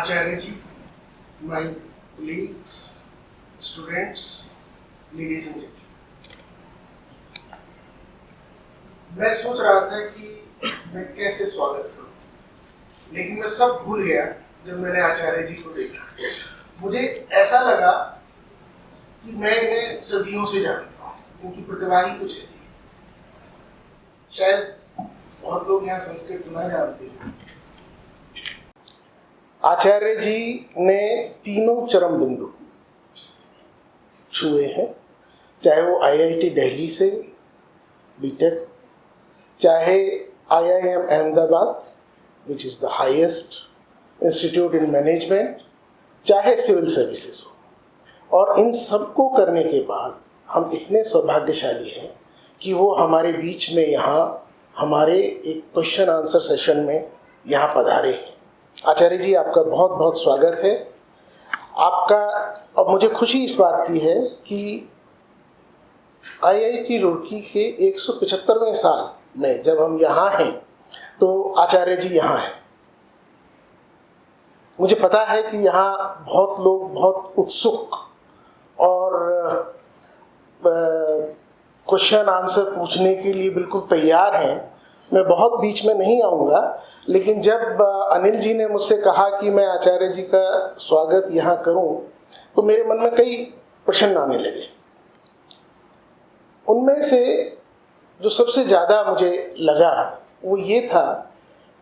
Acharya ji, my colleagues, students, ladies and gentlemen. मैं सोच रहा था कि मैं कैसे स्वागत करूं, लेकिन मैं सब भूल गया जब मैंने आचार्य जी को देखा। मुझे ऐसा लगा कि मैं इन्हें सदियों से जानता हूँ, इनकी प्रतिभा ही कुछ ऐसी है। शायद बहुत लोग यहाँ संस्कृत ना जानते हैं। आचार्य जी ने तीनों चरम बिंदु छुए हैं, चाहे वो IIT दिल्ली से बीटेक, चाहे IIM Ahmedabad which is the highest institute in management, चाहे सिविल सर्विसेज हो। और इन सबको करने के बाद हम इतने सौभाग्यशाली हैं कि वो हमारे बीच में यहाँ हमारे एक क्वेश्चन आंसर सेशन में यहाँ पधारे हैं। आचार्य जी, आपका बहुत बहुत स्वागत है आपका। और मुझे खुशी इस बात की है कि IIT रुड़की के 175वें साल में जब हम यहाँ हैं तो आचार्य जी यहाँ हैं। मुझे पता है कि यहाँ बहुत लोग बहुत उत्सुक और क्वेश्चन आंसर पूछने के लिए बिल्कुल तैयार हैं। मैं बहुत बीच में नहीं आऊँगा, लेकिन जब अनिल जी ने मुझसे कहा कि मैं आचार्य जी का स्वागत यहाँ करूँ तो मेरे मन में कई प्रश्न आने लगे। उनमें से जो सबसे ज़्यादा मुझे लगा वो ये था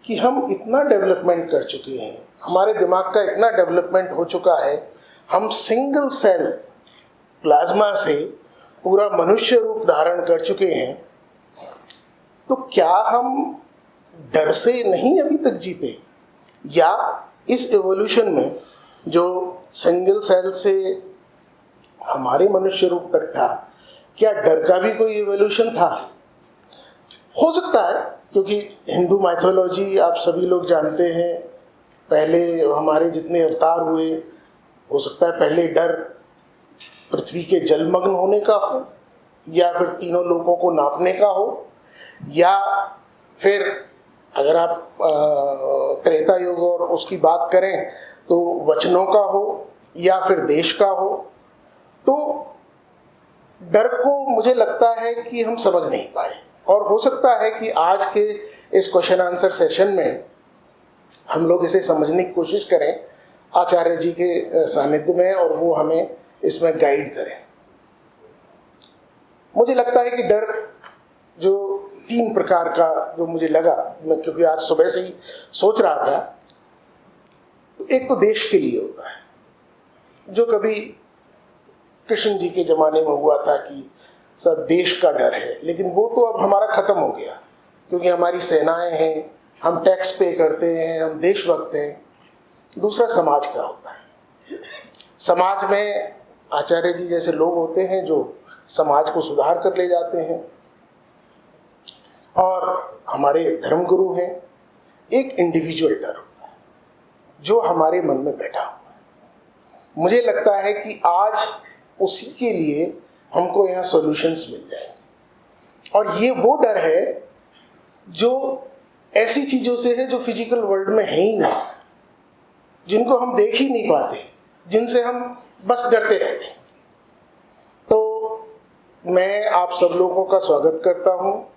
कि हम इतना डेवलपमेंट कर चुके हैं, हमारे दिमाग का इतना डेवलपमेंट हो चुका है, हम सिंगल सेल प्लाज्मा से पूरा मनुष्य रूप धारण कर चुके हैं, तो क्या हम डर से नहीं अभी तक जीते? या इस एवोल्यूशन में जो सिंगल सेल से हमारे मनुष्य रूप तक था, क्या डर का भी कोई एवोल्यूशन था? हो सकता है, क्योंकि हिंदू माइथोलॉजी आप सभी लोग जानते हैं। पहले हमारे जितने अवतार हुए, हो सकता है पहले डर पृथ्वी के जलमग्न होने का हो, या फिर तीनों लोगों को नापने का हो, या फिर अगर आप त्रेता युग और उसकी बात करें तो वचनों का हो, या फिर देश का हो। तो डर को मुझे लगता है कि हम समझ नहीं पाए, और हो सकता है कि आज के इस क्वेश्चन आंसर सेशन में हम लोग इसे समझने की कोशिश करें आचार्य जी के सानिध्य में, और वो हमें इसमें गाइड करें। मुझे लगता है कि डर जो 3 प्रकार का जो मुझे लगा, मैं क्योंकि आज सुबह से ही सोच रहा था, तो एक तो देश के लिए होता है, जो कभी कृष्ण जी के ज़माने में हुआ था कि सब देश का डर है, लेकिन वो तो अब हमारा ख़त्म हो गया, क्योंकि हमारी सेनाएं हैं, हम टैक्स पे करते हैं, हम देशभक्त हैं। दूसरा समाज का होता है। समाज में आचार्य जी जैसे लोग होते हैं जो समाज को सुधार कर ले जाते हैं, और हमारे धर्मगुरु हैं। एक इंडिविजुअल डर होता है जो हमारे मन में बैठा हुआ है। मुझे लगता है कि आज उसी के लिए हमको यहाँ सॉल्यूशंस मिल जाएंगे, और ये वो डर है जो ऐसी चीज़ों से है जो फिजिकल वर्ल्ड में है ही नहीं, जिनको हम देख ही नहीं पाते, जिनसे हम बस डरते रहते हैं। तो मैं आप सब लोगों का स्वागत करता हूँ,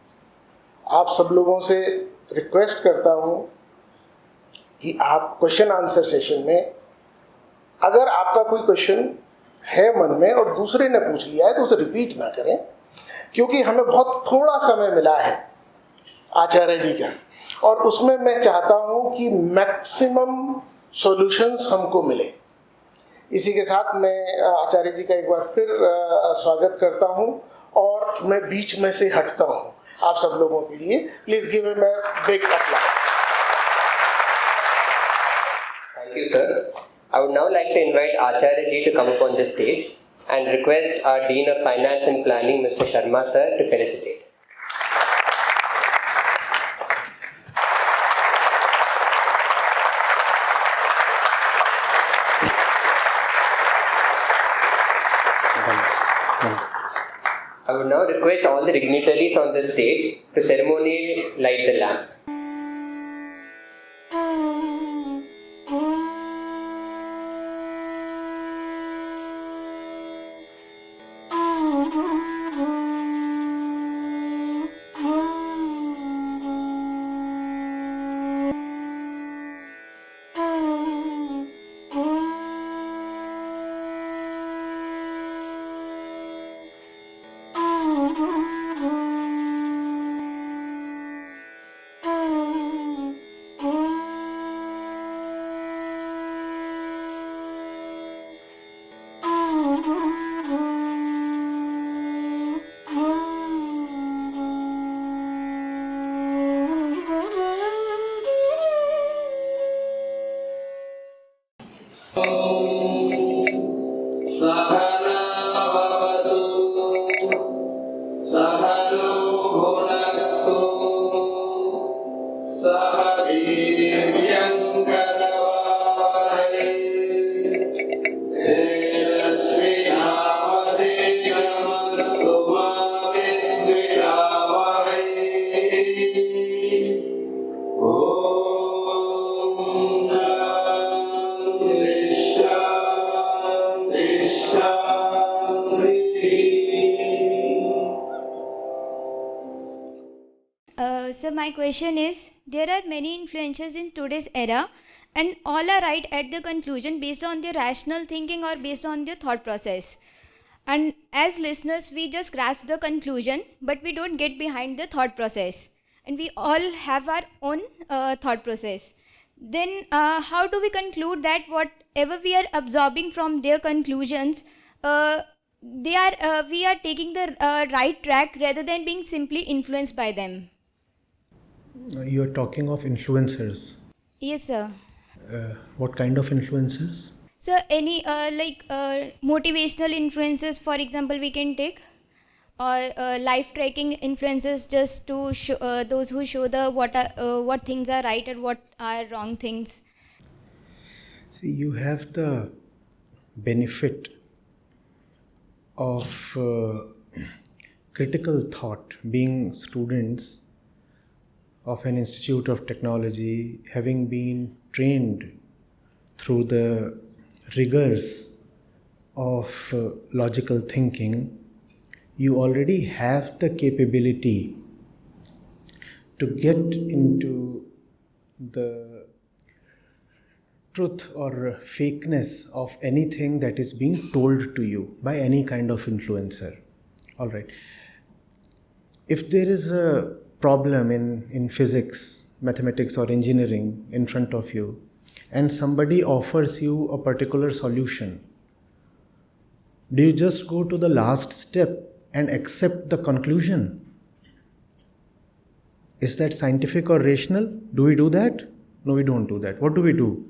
आप सब लोगों से रिक्वेस्ट करता हूँ कि आप क्वेश्चन आंसर सेशन में अगर आपका कोई क्वेश्चन है मन में और दूसरे ने पूछ लिया है तो उसे रिपीट ना करें, क्योंकि हमें बहुत थोड़ा समय मिला है आचार्य जी का, और उसमें मैं चाहता हूँ कि मैक्सिमम सॉल्यूशंस हमको मिले। इसी के साथ मैं आचार्य जी का एक बार फिर स्वागत करता हूँ, और मैं बीच में से हटता हूँ आप सब लोगों के लिए। Please give him a big applause. Thank you, sir. I would now like to invite Acharya ji to come up on the stage and request our Dean of Finance and Planning, Mr. Sharma sir, to felicitate. I would now request all the dignitaries on the stage to ceremonially light the lamp. So my question is, there are many influences in today's era and all are right at the conclusion based on their rational thinking or based on their thought process. And as listeners, we just grasp the conclusion, but we don't get behind the thought process. And we all have our own thought process. Then how do we conclude that whatever we are absorbing from their conclusions, we are taking the right track rather than being simply influenced by them? You're talking of influencers. Yes, sir. What kind of influencers? So any motivational influences, for example, we can take, or life tracking influences, just to show those who show the what things are right and what are wrong things. See, you have the benefit of critical thought, being students of an institute of technology, having been trained through the rigors of logical thinking. You already have the capability to get into the truth or fakeness of anything that is being told to you by any kind of influencer. All right. If there is a problem in physics, mathematics or engineering in front of you, and somebody offers you a particular solution, do you just go to the last step and accept the conclusion? Is that scientific or rational? Do we do that? No, we don't do that. What do we do?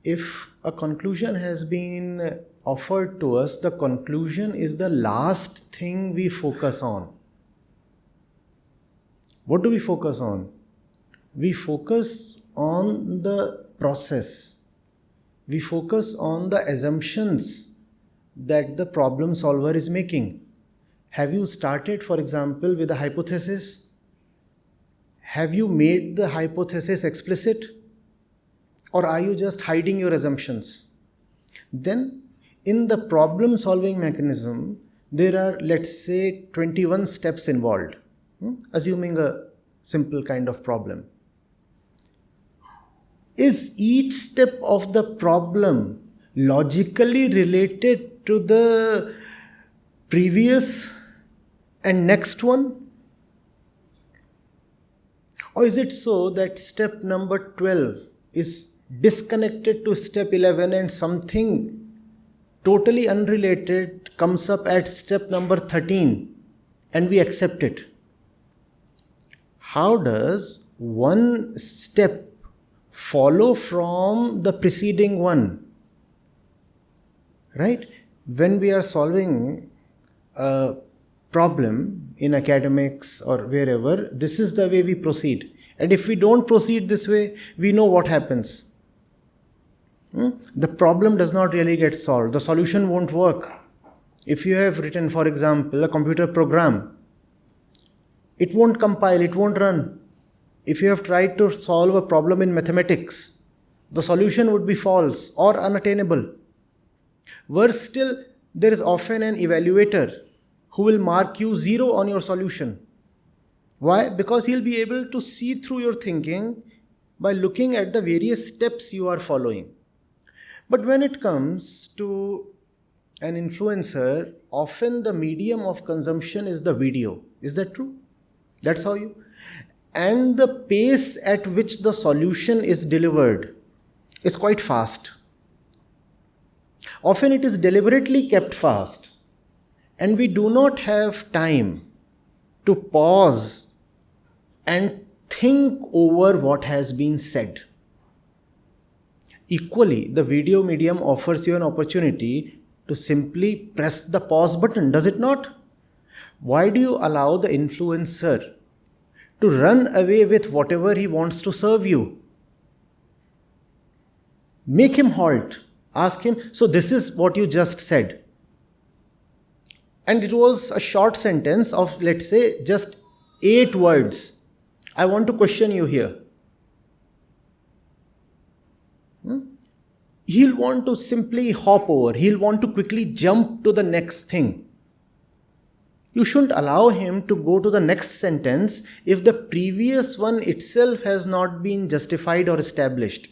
If a conclusion has been offered to us, the conclusion is the last thing we focus on. What do we focus on? We focus on the process. We focus on the assumptions that the problem solver is making. Have you started, for example, with a hypothesis? Have you made the hypothesis explicit? Or are you just hiding your assumptions? Then, in the problem solving mechanism, there are, let's say, 21 steps involved. Assuming a simple kind of problem. Is each step of the problem logically related to the previous and next one? Or is it so that step number 12 is disconnected to step 11 and something totally unrelated comes up at step number 13 and we accept it? How does one step follow from the preceding one? Right? When we are solving a problem in academics or wherever, this is the way we proceed. And if we don't proceed this way, we know what happens. The problem does not really get solved. The solution won't work. If you have written, for example, a computer program, it won't compile, it won't run. If you have tried to solve a problem in mathematics, the solution would be false or unattainable. Worse still, there is often an evaluator who will mark you 0 on your solution. Why? Because he'll be able to see through your thinking by looking at the various steps you are following. But when it comes to an influencer, often the medium of consumption is the video. Is that true? That's how you... And the pace at which the solution is delivered is quite fast. Often it is deliberately kept fast. And we do not have time to pause and think over what has been said. Equally, the video medium offers you an opportunity to simply press the pause button, does it not? Why do you allow the influencer to run away with whatever he wants to serve you? Make him halt. Ask him, so this is what you just said. And it was a short sentence of, let's say, just 8 words. I want to question you here. He'll want to simply hop over. He'll want to quickly jump to the next thing. You shouldn't allow him to go to the next sentence if the previous one itself has not been justified or established.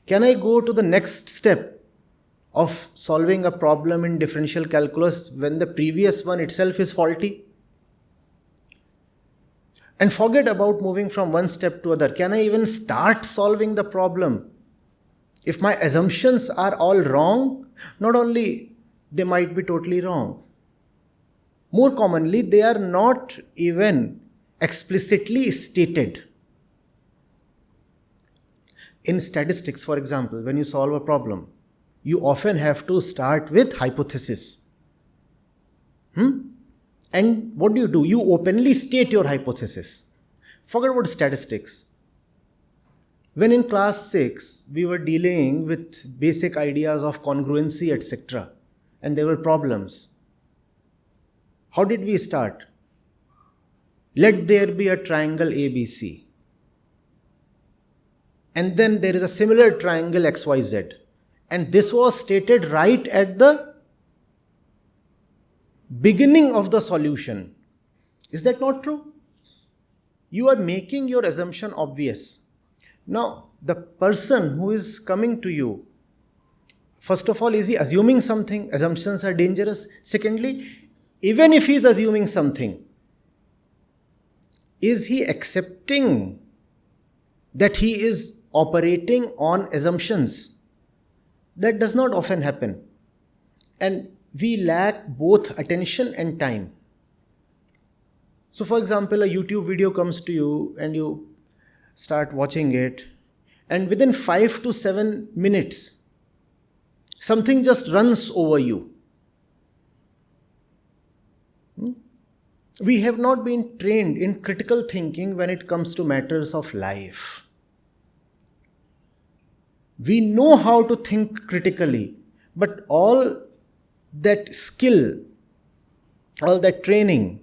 Can I go to the next step of solving a problem in differential calculus when the previous one itself is faulty? And forget about moving from one step to other. Can I even start solving the problem? If my assumptions are all wrong, not only they might be totally wrong, more commonly they are not even explicitly stated. In statistics, for example, when you solve a problem, you often have to start with hypothesis. And what do? You openly state your hypothesis. Forget about statistics. When in class 6, we were dealing with basic ideas of congruency, etc. And there were problems. How did we start? Let there be a triangle ABC. And then there is a similar triangle XYZ. And this was stated right at the beginning of the solution. Is that not true? You are making your assumption obvious. Now, the person who is coming to you, first of all, is he assuming something? Assumptions are dangerous. Secondly, even if he is assuming something, is he accepting that he is operating on assumptions? That does not often happen. And we lack both attention and time. So for example, a YouTube video comes to you and you start watching it, and within 5 to 7 minutes, something just runs over you. We have not been trained in critical thinking when it comes to matters of life. We know how to think critically, but all that skill, all that training,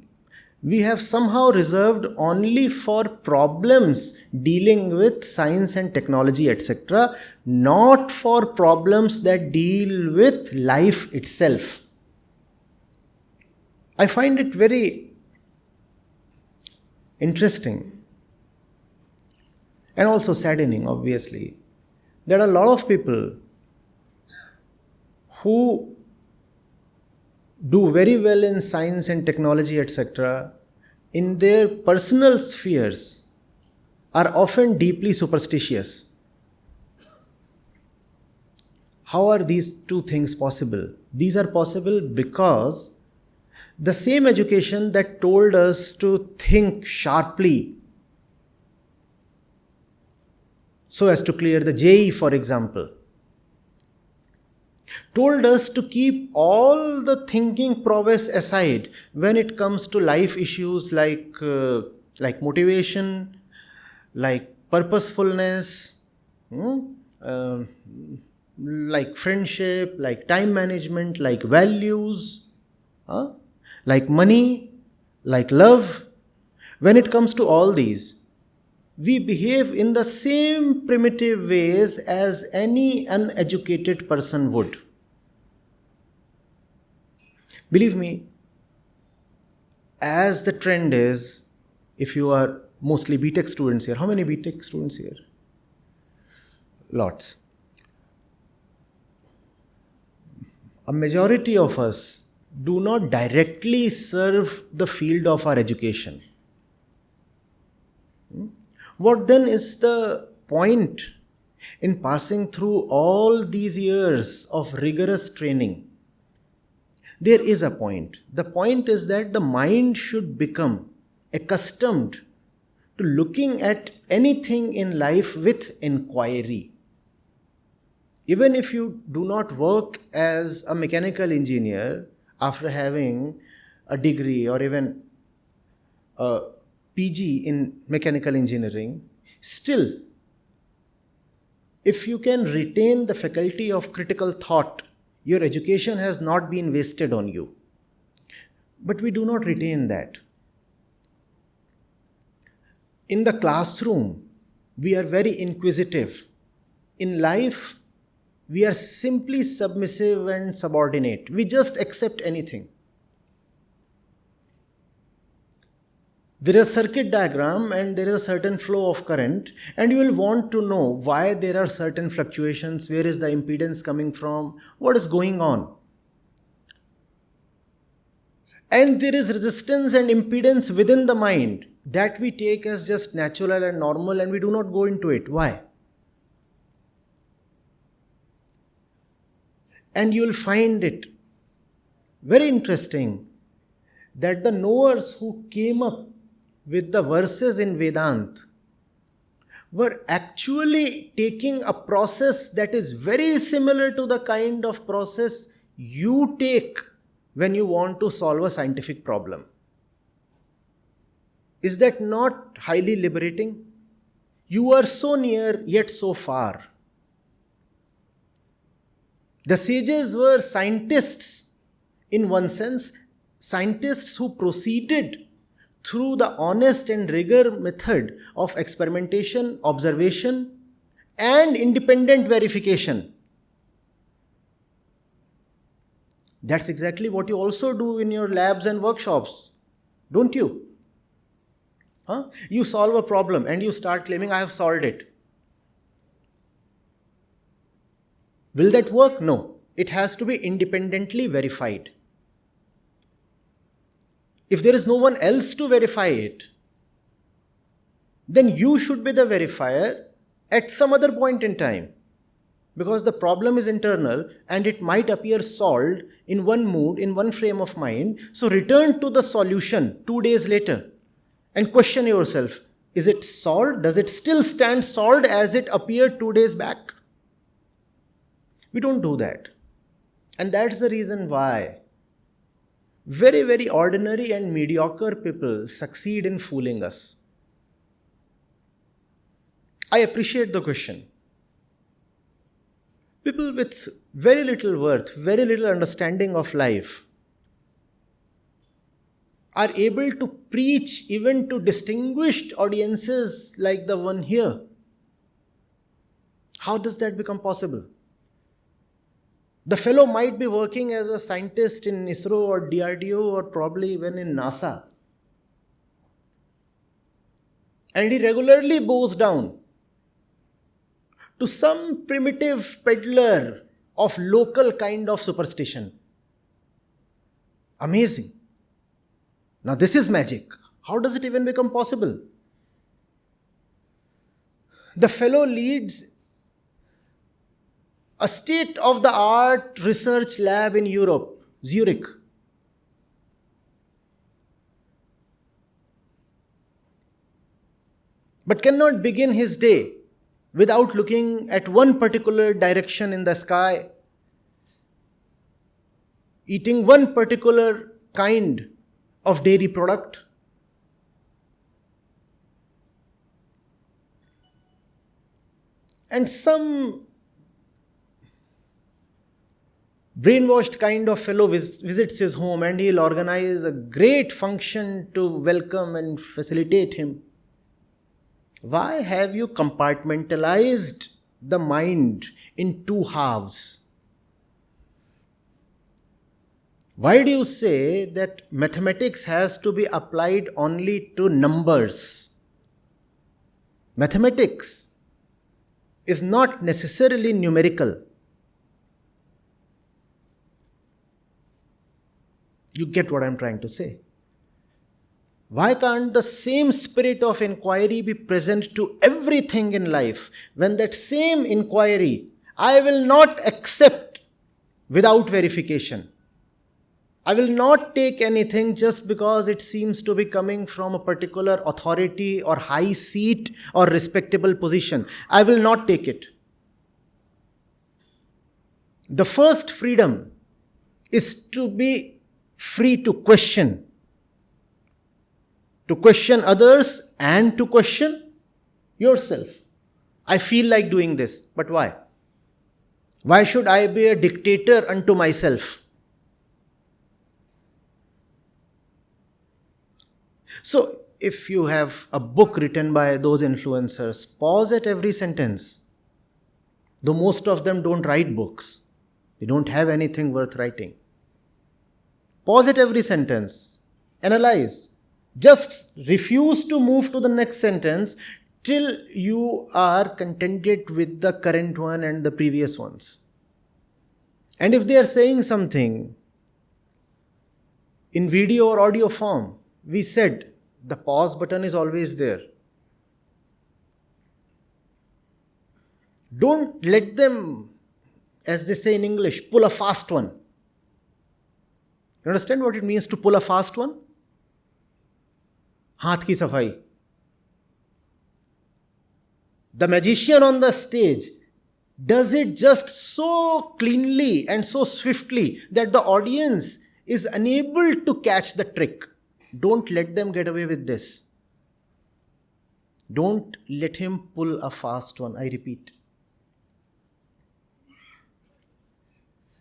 we have somehow reserved only for problems dealing with science and technology, etc., not for problems that deal with life itself. I find it very interesting and also saddening, obviously, there are a lot of people who do very well in science and technology, etc., in their personal spheres are often deeply superstitious. How are these two things possible? These are possible because the same education that told us to think sharply so as to clear the JEE, for example, told us to keep all the thinking prowess aside when it comes to life issues like motivation, like purposefulness, like friendship, like time management, like values, like money, like love. When it comes to all these, we behave in the same primitive ways as any uneducated person would. Believe me, as the trend is, if you are mostly BTech students here, how many BTech students here? Lots. A majority of us do not directly serve the field of our education. What then is the point in passing through all these years of rigorous training? There is a point. The point is that the mind should become accustomed to looking at anything in life with inquiry. Even if you do not work as a mechanical engineer after having a degree or even a PG in mechanical engineering, still if you can retain the faculty of critical thought, your education has not been wasted on you. But we do not retain that. In the classroom, we are very inquisitive. In life, we are simply submissive and subordinate. We just accept anything. There is a circuit diagram and there is a certain flow of current, and you will want to know why there are certain fluctuations, where is the impedance coming from, what is going on. And there is resistance and impedance within the mind that we take as just natural and normal, and we do not go into it. Why? And you will find it very interesting that the knowers who came up with the verses in Vedanta were actually taking a process that is very similar to the kind of process you take when you want to solve a scientific problem. Is that not highly liberating? You are so near yet so far. The sages were scientists in one sense, scientists who proceeded through the honest and rigor method of experimentation, observation, and independent verification. That's exactly what you also do in your labs and workshops, don't you? You solve a problem and you start claiming, I have solved it. Will that work? No. It has to be independently verified. If there is no one else to verify it, then you should be the verifier at some other point in time. Because the problem is internal and it might appear solved in one mood, in one frame of mind. So return to the solution 2 days later and question yourself, is it solved? Does it still stand solved as it appeared 2 days back? We don't do that. And that's the reason why very, very ordinary and mediocre people succeed in fooling us. I appreciate the question. People with very little worth, very little understanding of life are able to preach even to distinguished audiences like the one here. How does that become possible? The fellow might be working as a scientist in ISRO or DRDO or probably even in NASA. And he regularly bows down to some primitive peddler of local kind of superstition. Amazing. Now this is magic. How does it even become possible? The fellow leads a state-of-the-art research lab in Europe, Zurich. But cannot begin his day without looking at one particular direction in the sky, eating one particular kind of dairy product. And some brainwashed kind of fellow visits his home and he'll organize a great function to welcome and facilitate him. Why have you compartmentalized the mind in two halves? Why do you say that mathematics has to be applied only to numbers? Mathematics is not necessarily numerical. You get what I'm trying to say. Why can't the same spirit of inquiry be present to everything in life? When that same inquiry, I will not accept without verification. I will not take anything just because it seems to be coming from a particular authority or high seat or respectable position. I will not take it. The first freedom is to be free to question others and to question yourself. I feel like doing this, but why? Why should I be a dictator unto myself? So, if you have a book written by those influencers, pause at every sentence. Though most of them don't write books, they don't have anything worth writing. Pause at every sentence, analyze. Just refuse to move to the next sentence till you are contented with the current one and the previous ones. And if they are saying something in video or audio form, we said the pause button is always there. Don't let them, as they say in English, pull a fast one. You understand what it means to pull a fast one? Haath ki safai. The magician on the stage does it just so cleanly and so swiftly that the audience is unable to catch the trick. Don't let them get away with this. Don't let him pull a fast one, I repeat.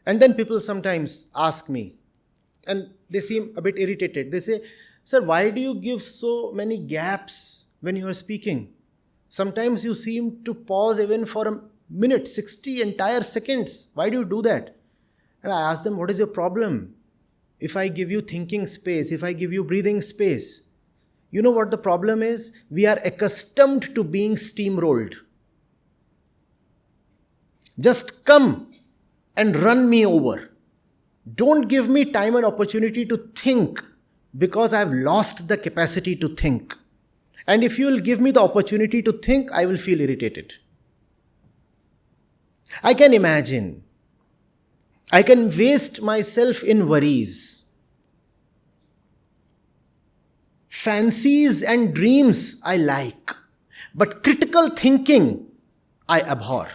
And then people sometimes ask me, and they seem a bit irritated. They say, "Sir, why do you give so many gaps when you are speaking? Sometimes you seem to pause even for a minute, 60 entire seconds. Why do you do that?" And I ask them, what is your problem? If I give you thinking space, if I give you breathing space, you know what the problem is? We are accustomed to being steamrolled. Just come and run me over. Don't give me time and opportunity to think, because I've lost the capacity to think. And if you will give me the opportunity to think, I will feel irritated. I can imagine. I can waste myself in worries. Fancies and dreams I like, but critical thinking I abhor.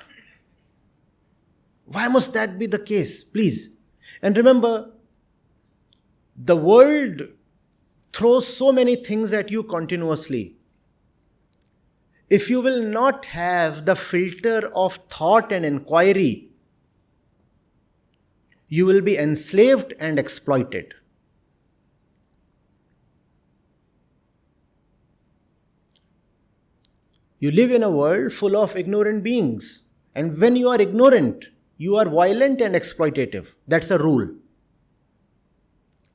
Why must that be the case? Please. And remember, the world throws so many things at you continuously. If you will not have the filter of thought and inquiry, you will be enslaved and exploited. You live in a world full of ignorant beings. And when you are ignorant, you are violent and exploitative. That's a rule.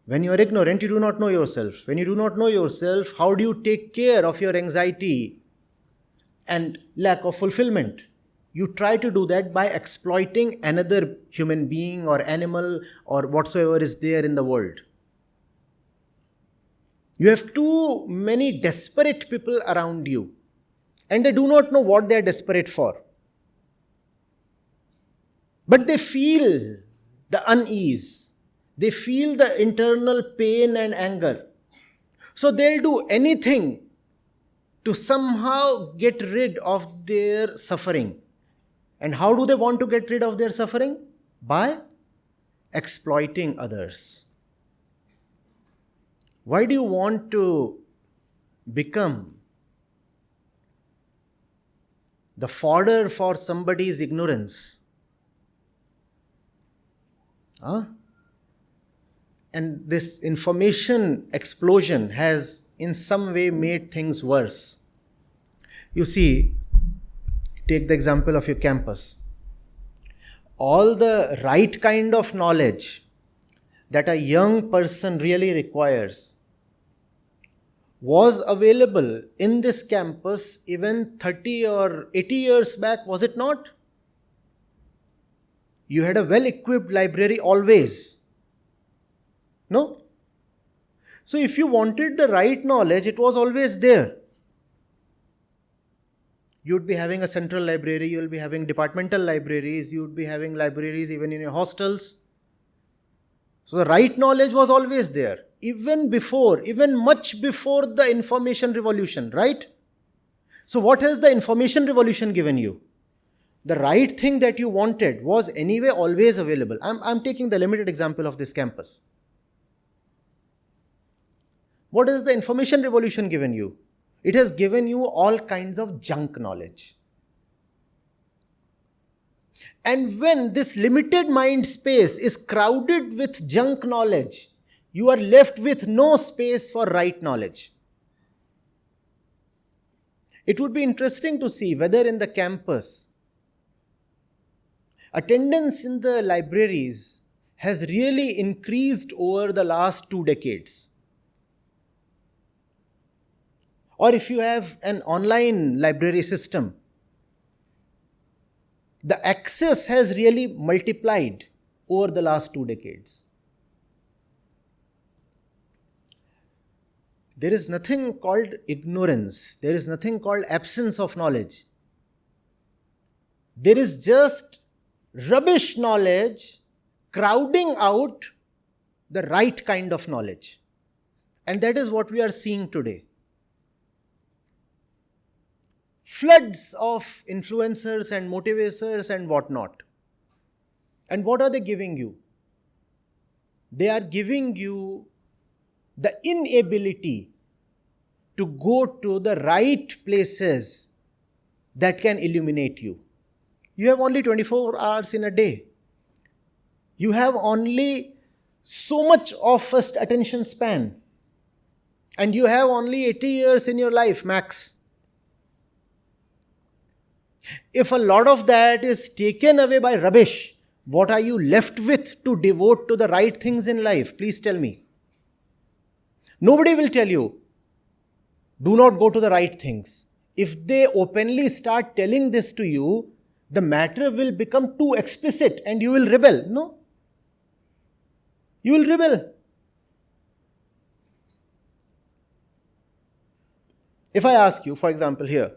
When you are ignorant, you do not know yourself. When you do not know yourself, how do you take care of your anxiety and lack of fulfillment? You try to do that by exploiting another human being or animal or whatsoever is there in the world. You have too many desperate people around you, and they do not know what they are desperate for. But they feel the unease. They feel the internal pain and anger. So they'll do anything to somehow get rid of their suffering. And how do they want to get rid of their suffering? By exploiting others. Why do you want to become the fodder for somebody's ignorance? And this information explosion has in some way made things worse. You see, take the example of your campus. All the right kind of knowledge that a young person really requires was available in this campus even 30 or 80 years back, was it not? You had a well-equipped library always. No? So if you wanted the right knowledge, it was always there. You would be having a central library, you will be having departmental libraries, you would be having libraries even in your hostels. So the right knowledge was always there, even much before the information revolution, right? So what has the information revolution given you? The right thing that you wanted was anyway always available. I'm taking the limited example of this campus. What has the information revolution given you? It has given you all kinds of junk knowledge. And when this limited mind space is crowded with junk knowledge, you are left with no space for right knowledge. It would be interesting to see whether in the campus, attendance in the libraries has really increased over the last 2 decades. Or if you have an online library system, the access has really multiplied over the last 2 decades. There is nothing called ignorance. There is nothing called absence of knowledge. There is just rubbish knowledge crowding out the right kind of knowledge. And that is what we are seeing today. Floods of influencers and motivators and whatnot. And what are they giving you? They are giving you the inability to go to the right places that can illuminate you. You have only 24 hours in a day. You have only so much of a attention span. And you have only 80 years in your life, max. If a lot of that is taken away by rubbish, what are you left with to devote to the right things in life? Please tell me. Nobody will tell you, do not go to the right things. If they openly start telling this to you, the matter will become too explicit and you will rebel. No. You will rebel. If I ask you, for example, here,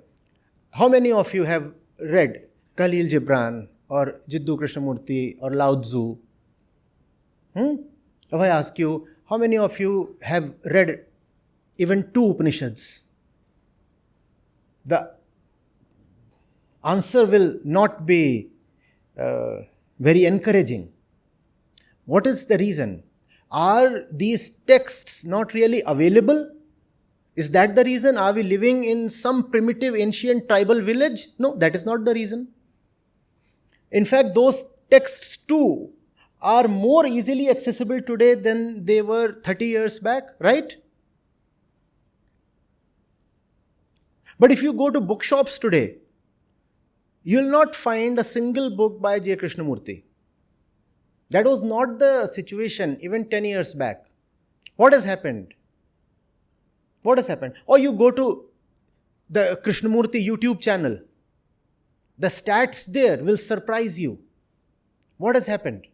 how many of you have read Khalil Gibran or Jiddu Krishnamurti or Lao Tzu? If I ask you, how many of you have read even 2 Upanishads? The answer will not be very encouraging. What is the reason? Are these texts not really available? Is that the reason? Are we living in some primitive ancient tribal village? No, that is not the reason. In fact, those texts too are more easily accessible today than they were 30 years back, right? But if you go to bookshops today, you will not find a single book by J. Krishnamurti. That was not the situation even 10 years back. What has happened? What has happened? Or you go to the Krishnamurti YouTube channel. The stats there will surprise you. What has happened?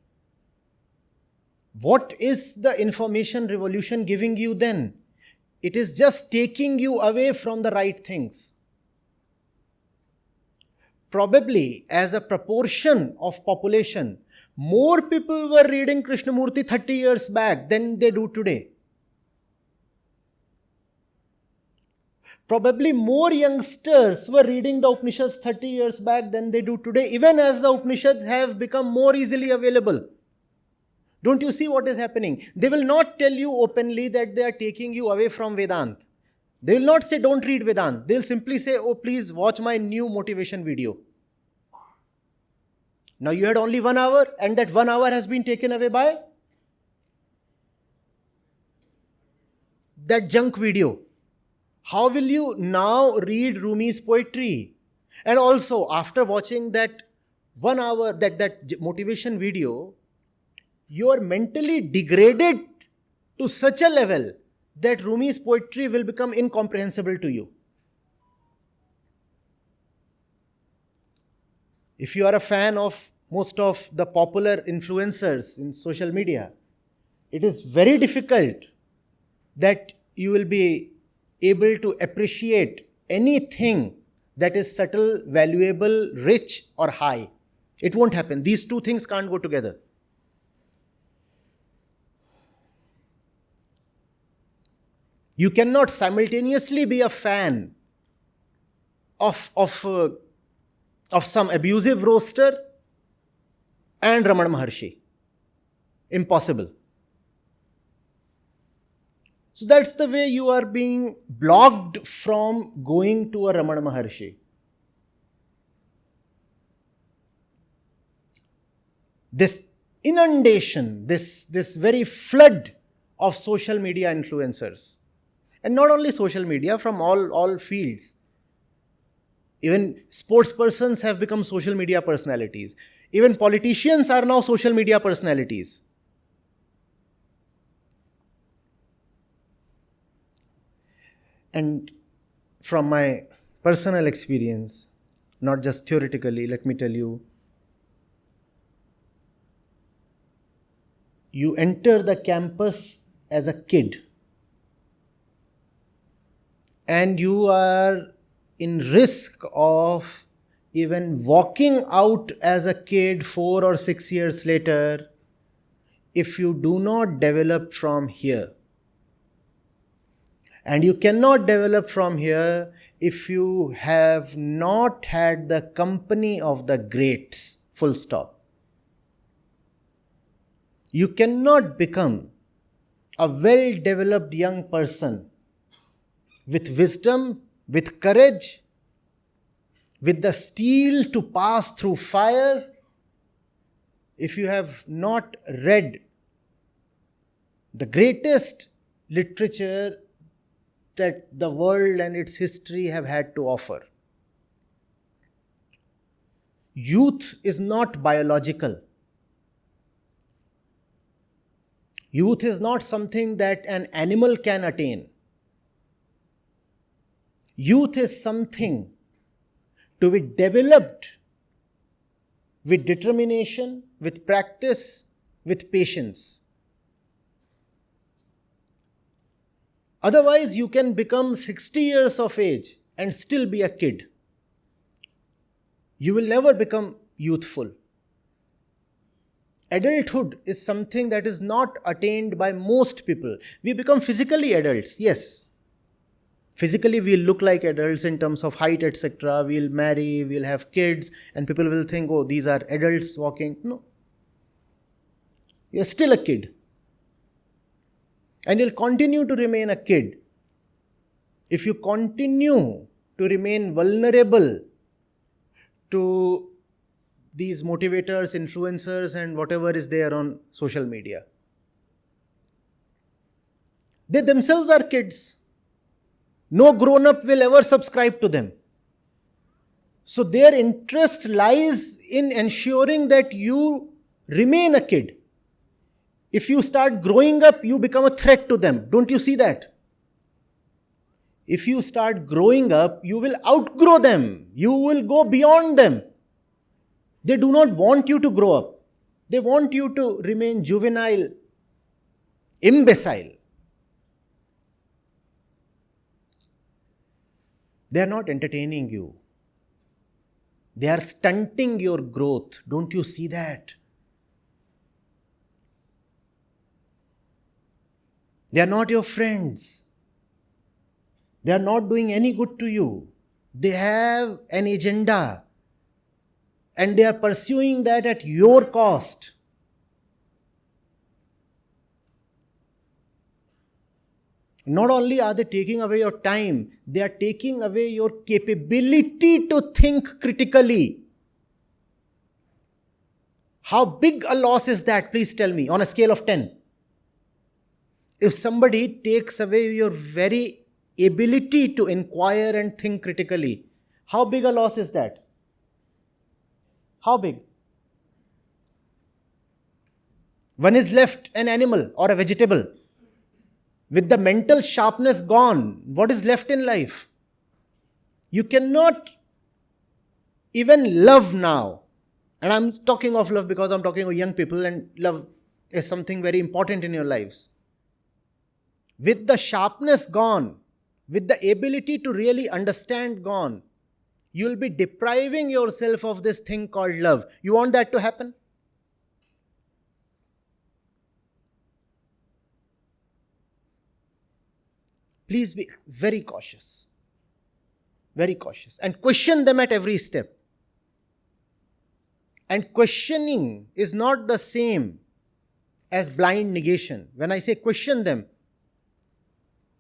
What is the information revolution giving you then? It is just taking you away from the right things. Probably as a proportion of population, more people were reading Krishnamurti 30 years back than they do today. Probably more youngsters were reading the Upanishads 30 years back than they do today, even as the Upanishads have become more easily available. Don't you see what is happening? They will not tell you openly that they are taking you away from Vedanta. They will not say, don't read Vedanta. They will simply say, oh, please watch my new motivation video. Now you had only 1 hour, and that 1 hour has been taken away by that junk video. How will you now read Rumi's poetry? And also, after watching that 1 hour, that motivation video, you are mentally degraded to such a level that Rumi's poetry will become incomprehensible to you. If you are a fan of most of the popular influencers in social media, it is very difficult that you will be able to appreciate anything that is subtle, valuable, rich or high. It won't happen. These 2 things can't go together. You cannot simultaneously be a fan of some abusive roaster and Ramana Maharshi. Impossible. So that's the way you are being blocked from going to a Ramana Maharshi. this inundation, this very flood of social media influencers. And not only social media, from all fields. Even sports persons have become social media personalities. Even politicians are now social media personalities. And from my personal experience, not just theoretically, let me tell you, you enter the campus as a kid and you are in risk of even walking out as a kid 4 or 6 years later if you do not develop from here. And you cannot develop from here if you have not had the company of the greats, full stop. You cannot become a well-developed young person with wisdom, with courage, with the steel to pass through fire, if you have not read the greatest literature that the world and its history have had to offer. Youth is not biological. Youth is not something that an animal can attain. Youth is something to be developed with determination, with practice, with patience. Otherwise, you can become 60 years of age and still be a kid. You will never become youthful. Adulthood is something that is not attained by most people. We become physically adults, yes. Physically, we'll look like adults in terms of height, etc. We'll marry, we'll have kids, and people will think, oh, these are adults walking. No. You're still a kid. And you'll continue to remain a kid if you continue to remain vulnerable to these motivators, influencers, and whatever is there on social media. They themselves are kids. No grown-up will ever subscribe to them. So their interest lies in ensuring that you remain a kid. If you start growing up, you become a threat to them. Don't you see that? If you start growing up, you will outgrow them. You will go beyond them. They do not want you to grow up. They want you to remain juvenile, imbecile. They are not entertaining you. They are stunting your growth. Don't you see that? They are not your friends. They are not doing any good to you. They have an agenda. And they are pursuing that at your cost. Not only are they taking away your time, they are taking away your capability to think critically. How big a loss is that? Please tell me, on a scale of 10. If somebody takes away your very ability to inquire and think critically, how big a loss is that? How big? One is left an animal or a vegetable. With the mental sharpness gone, what is left in life? You cannot even love now. And I'm talking of love because I'm talking of young people, and love is something very important in your lives. With the sharpness gone, with the ability to really understand gone, you'll be depriving yourself of this thing called love. You want that to happen? Please be very cautious. Very cautious. And question them at every step. And questioning is not the same as blind negation. When I say question them,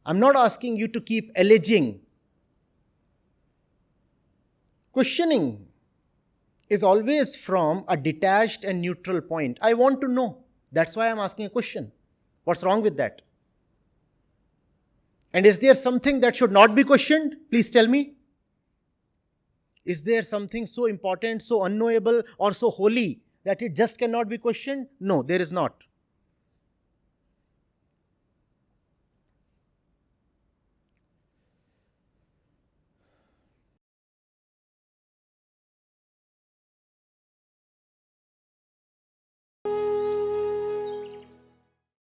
I'm not asking you to keep alleging. Questioning is always from a detached and neutral point. I want to know. That's why I'm asking a question. What's wrong with that? And is there something that should not be questioned? Please tell me. Is there something so important, so unknowable, or so holy that it just cannot be questioned? No, there is not.